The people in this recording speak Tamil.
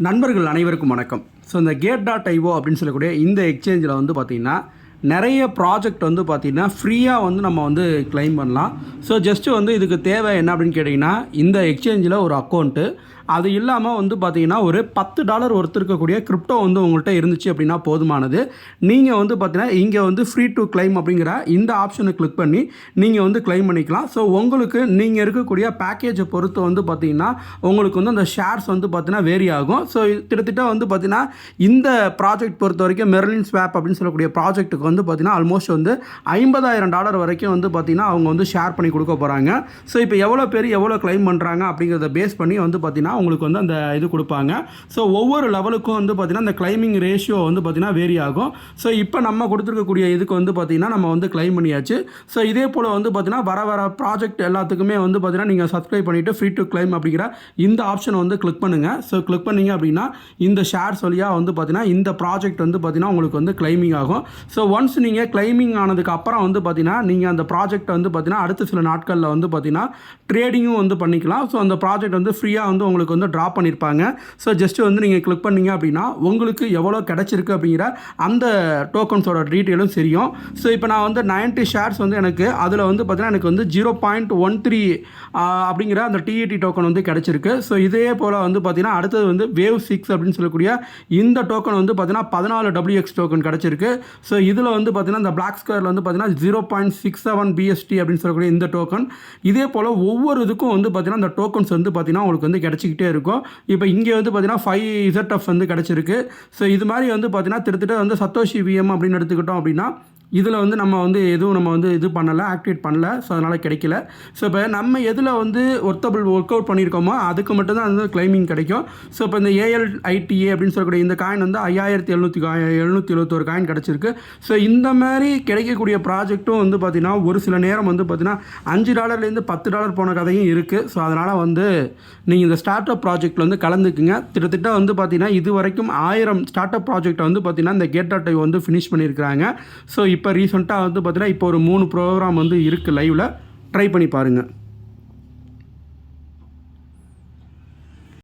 நண்பர்கள் அனைவருக்கும் வணக்கம். ஸோ இந்த கேட்.io அப்படின்னு சொல்லக்கூடிய இந்த எக்ஸ்சேஞ்சில் வந்து பார்த்திங்கன்னா நிறைய ப்ராஜெக்ட் வந்து பார்த்திங்கன்னா ஃப்ரீயாக வந்து நம்ம வந்து கிளைம் பண்ணலாம். ஸோ ஜஸ்ட்டு வந்து இதுக்கு தேவை என்ன அப்படின்னு கேட்டிங்கன்னா, இந்த எக்ஸ்சேஞ்சில் ஒரு அக்கௌண்ட்டு, அது இல்லாமல் வந்து பார்த்திங்கன்னா ஒரு $10 ஒர்த் இருக்கக்கூடிய கிரிப்டோ வந்து உங்கள்கிட்ட இருந்துச்சு அப்படின்னா போதுமானது. நீங்கள் வந்து பார்த்திங்கன்னா இங்கே வந்து ஃப்ரீ டு கிளைம் அப்படிங்கிற இந்த ஆப்ஷனை கிளிக் பண்ணி நீங்கள் வந்து கிளைம் பண்ணிக்கலாம். ஸோ உங்களுக்கு நீங்கள் இருக்கக்கூடிய பேக்கேஜை பொறுத்து வந்து பார்த்திங்கன்னா உங்களுக்கு வந்து அந்த ஷேர்ஸ் வந்து பார்த்திங்கன்னா வேரி ஆகும். ஸோ கிட்டத்தட்ட வந்து பார்த்திங்கன்னா இந்த ப்ராஜெக்ட் பொறுத்த வரைக்கும் மெர்லின் ஸ்வாப் அப்படின்னு சொல்லக்கூடிய ப்ராஜெக்ட்டுக்கு வந்து பார்த்திங்கன்னா ஆல்மோஸ்ட் வந்து $50,000 வரைக்கும் வந்து பார்த்திங்கன்னா அவங்க வந்து ஷேர் பண்ணி கொடுக்க போகிறாங்க. ஸோ இப்போ எவ்வளோ பேர் எவ்வளோ கிளைம் பண்ணுறாங்க அப்படிங்கிறத பேஸ் பண்ணி வந்து பார்த்திங்கன்னா உங்களுக்கு வந்து அந்த இது கொடுப்பாங்க. ஸோ ஒவ்வொரு லெவலுக்கும் வந்து பார்த்திங்கன்னா அந்த கிளைமிங் ரேஷியோ வந்து பார்த்திங்கன்னா வேரி ஆகும். ஸோ இப்போ நம்ம கொடுத்துருக்கக்கூடிய இதுக்கு வந்து பார்த்திங்கன்னா நம்ம வந்து கிளைம் பண்ணியாச்சு. ஸோ இதே போல் வந்து பார்த்திங்கன்னா வர ப்ராஜெக்ட் எல்லாத்துக்குமே வந்து பார்த்திங்கன்னா நீங்கள் சப்ஸ்கிரைப் பண்ணிவிட்டு ஃப்ரீ டு கிளைம் அப்படிங்கிற இந்த ஆப்ஷனை வந்து கிளிக் பண்ணுங்கள். ஸோ கிளிக் பண்ணிங்க அப்படின்னா இந்த ஷேர்ஸ் வழியாக வந்து பார்த்திங்கன்னா இந்த ப்ராஜெக்ட் வந்து பார்த்திங்கன்னா உங்களுக்கு வந்து கிளைமிங் ஆகும். ஸோ ஒன்ஸ் நீங்கள் கிளைமிங் ஆனதுக்கு அப்புறம் வந்து பார்த்திங்கன்னா நீங்கள் அந்த ப்ராஜெக்ட் வந்து பார்த்திங்கன்னா அடுத்த சில நாட்களில் வந்து பார்த்திங்கன்னா ட்ரேடிங்கும் வந்து பண்ணிக்கலாம். ஸோ அந்த ப்ராஜெக்ட் வந்து ஃப்ரீயாக வந்து உங்களுக்கு வந்து ட்ராப் பண்ணியிருப்பாங்க. ஸோ ஜஸ்ட்டு வந்து நீங்கள் கிளிக் பண்ணிங்க அப்படின்னா உங்களுக்கு எவ்வளோ கிடச்சிருக்கு அப்படிங்கிற அந்த டோக்கன்ஸோட டீட்டெயிலும் தெரியும். ஸோ இப்போ நான் வந்து 90 ஷேர்ஸ் வந்து எனக்கு அதில் வந்து பார்த்தீங்கன்னா எனக்கு வந்து 0.13 அப்படிங்கிற அந்த TET டோக்கன் வந்து கிடச்சிருக்கு. ஸோ இதே போல் வந்து பார்த்தீங்கன்னா அடுத்தது வந்து வேவ் 6 அப்படின்னு சொல்லக்கூடிய இந்த டோக்கன் வந்து பார்த்தீங்கன்னா 14 WX டோக்கன் கிடச்சிருக்கு. ஸோ இதில் வந்து பார்த்தீங்கன்னா இந்த பிளாக் ஸ்கொயரில் வந்து பார்த்தீங்கன்னா 0.67 BST அப்படின்னு சொல்லக்கூடிய இந்த டோக்கன். இதே போல் ஒவ்வொரு இதுக்கும் வந்து பார்த்தீங்கன்னா இந்த டோக்கன்ஸ் வந்து பார்த்தீங்கன்னா உங்களுக்கு வந்து கிடச்சிக்கிட்டே இருக்கும். இப்போ இங்கே வந்து பார்த்தீங்கன்னா 5 ZF வந்து கிடச்சிருக்கு. ஸோ இது மாதிரி வந்து பார்த்தீங்கன்னா திருத்திட்ட வந்து சத்தோஷி VM அப்படின்னு எடுத்துக்கிட்டோம் அப்படின்னா இதில் வந்து நம்ம வந்து எதுவும் நம்ம வந்து இது பண்ணலை, ஆக்டிவேட் பண்ணல. ஸோ அதனால் கிடைக்கல. ஸோ இப்போ நம்ம எதில் வந்து ஒர்க் அவுட் பண்ணியிருக்கோமோ அதுக்கு மட்டும்தான் வந்து கிளைமிங் கிடைக்கும். ஸோ இப்போ இந்த ALITA அப்படின்னு சொல்லக்கூடிய இந்த காயின் வந்து 5771 காயின் கிடச்சிருக்கு. ஸோ இந்த மாதிரி கிடைக்கக்கூடிய ப்ராஜெக்ட்டும் வந்து பார்த்திங்கன்னா ஒரு சில நேரம் வந்து பார்த்திங்கன்னா $5 $10 போன கதையும் இருக்குது. ஸோ அதனால் வந்து நீங்கள் இந்த ஸ்டார்ட் அப் ப்ராஜெக்டில் வந்து கலந்துக்குங்க. கிட்டத்தட்ட வந்து பார்த்திங்கன்னா இது வரைக்கும் 1000 ஸ்டார்ட் அப் ப்ராஜெக்டை வந்து பார்த்திங்கன்னா இந்த கேட்.io வந்து ஃபினிஷ் பண்ணியிருக்கிறாங்க. ஸோ இப்போ ரீசெண்டாக வந்து பார்த்திங்கன்னா இப்போ ஒரு 3 ப்ரோக்ராம் வந்து இருக்குது லைவில். ட்ரை பண்ணி பாருங்கள்.